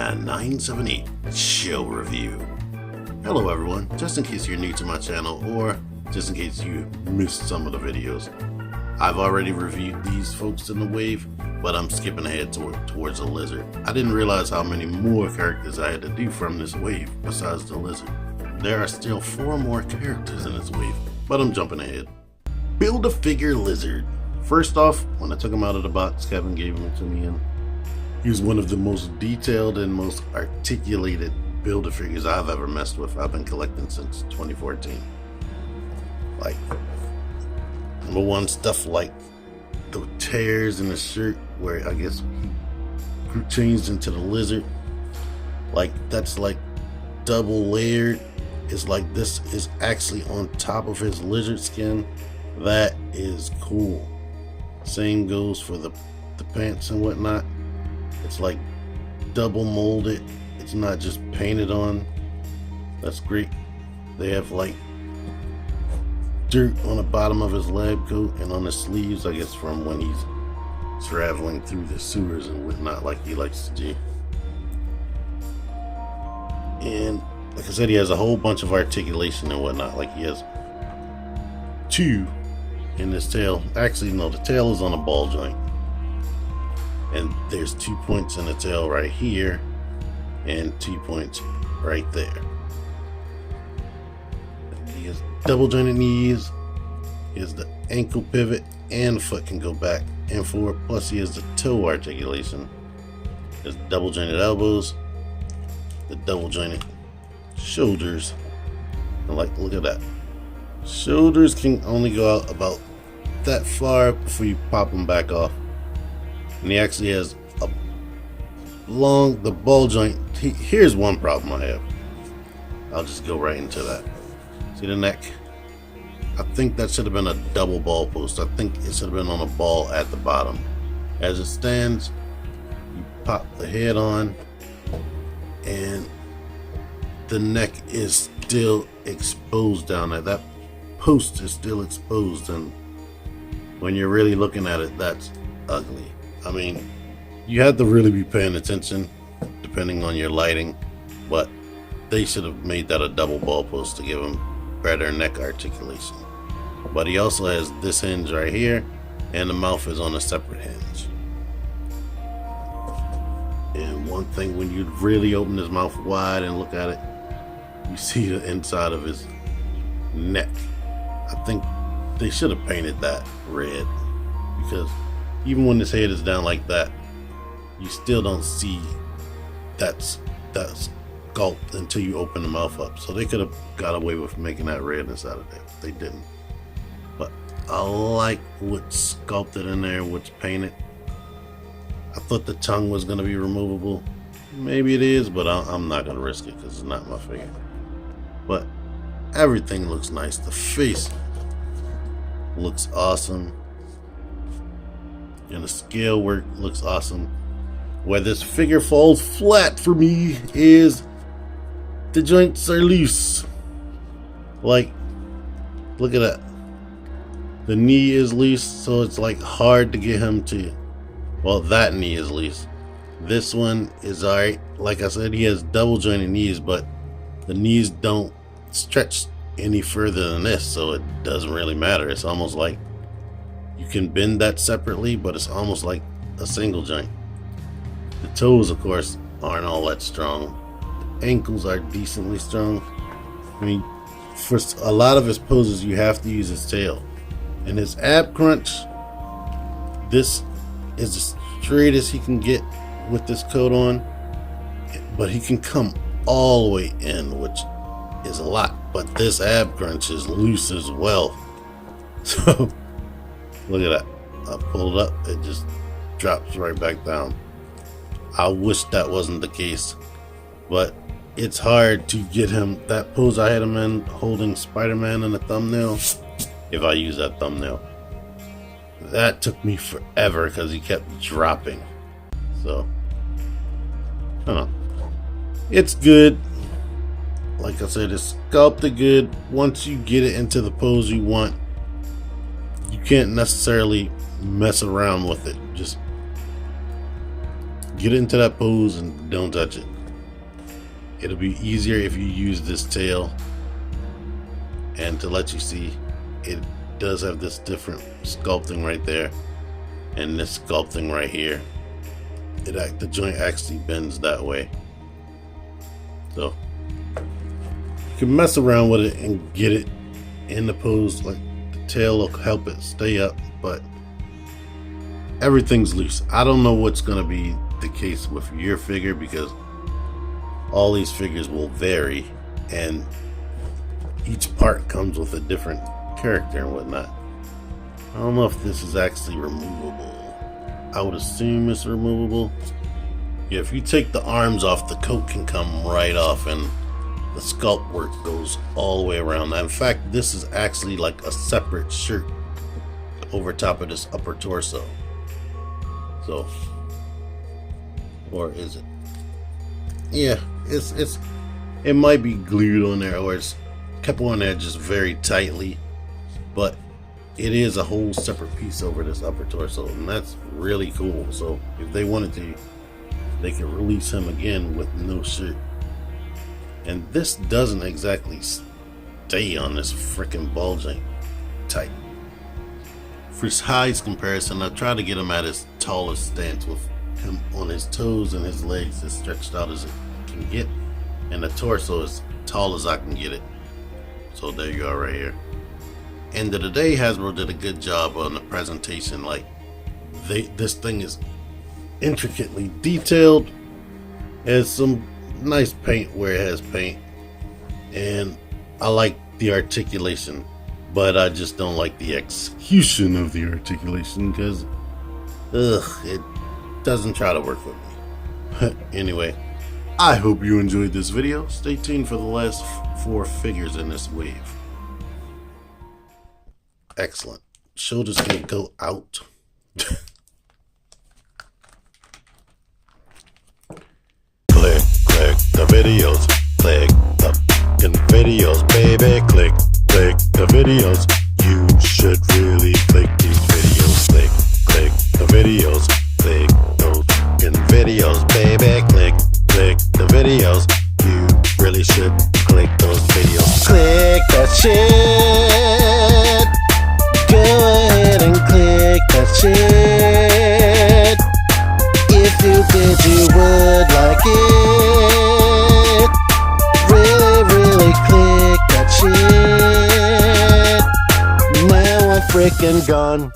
978 Show Review. Hello everyone, just in case you're new to my channel or just in case you missed some of the videos. I've already reviewed these folks in the wave, but I'm skipping ahead towards the lizard. I didn't realize how many more characters I had to do from this wave besides the lizard. There are still 4 more characters in this wave, but I'm jumping ahead. Build-A-Figure Lizard. First off, when I took him out of the box, Kevin gave him to me, and he's one of the most detailed and most articulated Build-A-Figures I've ever messed with. I've been collecting since 2014. Like, number one, stuff like the tears in the shirt where I guess he changed into the lizard. Like, that's like double layered. It's like this is actually on top of his lizard skin. That is cool. Same goes for the pants and whatnot. It's like double molded. It's not just painted on. That's great. They have like dirt on the bottom of his lab coat and on his sleeves, I guess from when he's traveling through the sewers and whatnot like he likes to do. And like I said, he has a whole bunch of articulation and whatnot. Like he has 2 in his tail. Actually, no, the tail is on a ball joint. And there's 2 points in the tail right here and 2 points right there. He has double jointed knees. He has the ankle pivot and foot can go back and forward. Plus he has the toe articulation. He has double jointed elbows, the double jointed shoulders. And like, look at that. Shoulders can only go out about that far before you pop them back off. And he actually has the ball joint. Here's one problem I have. I'll just go right into that. See the neck? I think that should have been a double ball post. I think it should have been on a ball at the bottom. As it stands, you pop the head on and the neck is still exposed down there. That post is still exposed, and when you're really looking at it, that's ugly. I mean, you have to really be paying attention depending on your lighting, but they should have made that a double ball post to give him better neck articulation. But he also has this hinge right here, and the mouth is on a separate hinge. And one thing, when you really open his mouth wide and look at it, you see the inside of his neck. I think they should have painted that red, because even when his head is down like that, you still don't see that sculpt until you open the mouth up. So they could have got away with making that red inside of there. They didn't. But I like what's sculpted in there, what's painted. I thought the tongue was going to be removable. Maybe it is, but I'm not going to risk it because it's not my figure. But everything looks nice. The face looks awesome. And the scale work looks awesome. Where this figure falls flat for me is the joints are loose. Like, look at that. The knee is loose, so it's like hard to get him to, well, that knee is loose. This one is alright. Like I said, he has double jointed knees, but the knees don't stretch any further than this, so it doesn't really matter. It's almost like you can bend that separately, but it's almost like a single joint. The toes, of course, aren't all that strong. The ankles are decently strong. I mean, for a lot of his poses, you have to use his tail. And his ab crunch, this is the straightest he can get with this coat on. But he can come all the way in, which is a lot. But this ab crunch is loose as well. So, look at that. I pull it up, it just drops right back down. I wish that wasn't the case, but it's hard to get him that pose I had him in holding Spider-Man in the thumbnail. If I use that thumbnail, that took me forever because he kept dropping. So, I don't know. It's good. Like I said, it's sculpted good. Once you get it into the pose you want, you can't necessarily mess around with it. Just get into that pose and don't touch it. It'll be easier if you use this tail. And to let you see, it does have this different sculpting right there and this sculpting right here. The joint actually bends that way. So you can mess around with it and get it in the pose. Like the tail will help it stay up, but everything's loose. I don't know what's gonna be the case with your figure because all these figures will vary and each part comes with a different character and whatnot. I don't know if this is actually removable. I would assume it's removable. Yeah, if you take the arms off, the coat can come right off and the sculpt work goes all the way around. In fact, this is actually like a separate shirt over top of this upper torso. So, or is it? Yeah, it might be glued on there or it's kept on there just very tightly, but it is a whole separate piece over this upper torso, and that's really cool. So if they wanted to, they could release him again with no shirt. And this doesn't exactly stay on this freaking ball joint tight. For his highest comparison, I tried to get him at his tallest stance with him on his toes and his legs as stretched out as it can get, and the torso as tall as I can get it. So there you are right here. End of the day, Hasbro did a good job on the presentation. Like this thing is intricately detailed. It has some nice paint where it has paint, and I like the articulation, but I just don't like the execution of the articulation because it doesn't try to work with me. Anyway, I hope you enjoyed this video. Stay tuned for the last 4 figures in this wave. Excellent. Shoulders can go out. Click the videos. Click the fucking videos, baby. Click the videos. You should really click these videos. Click the videos. Click those fucking videos, baby. Click the videos. You really should click those videos. Click that shit. Go ahead and click that shit. If you did, you would like it. Really click that shit. Now I'm freaking gone.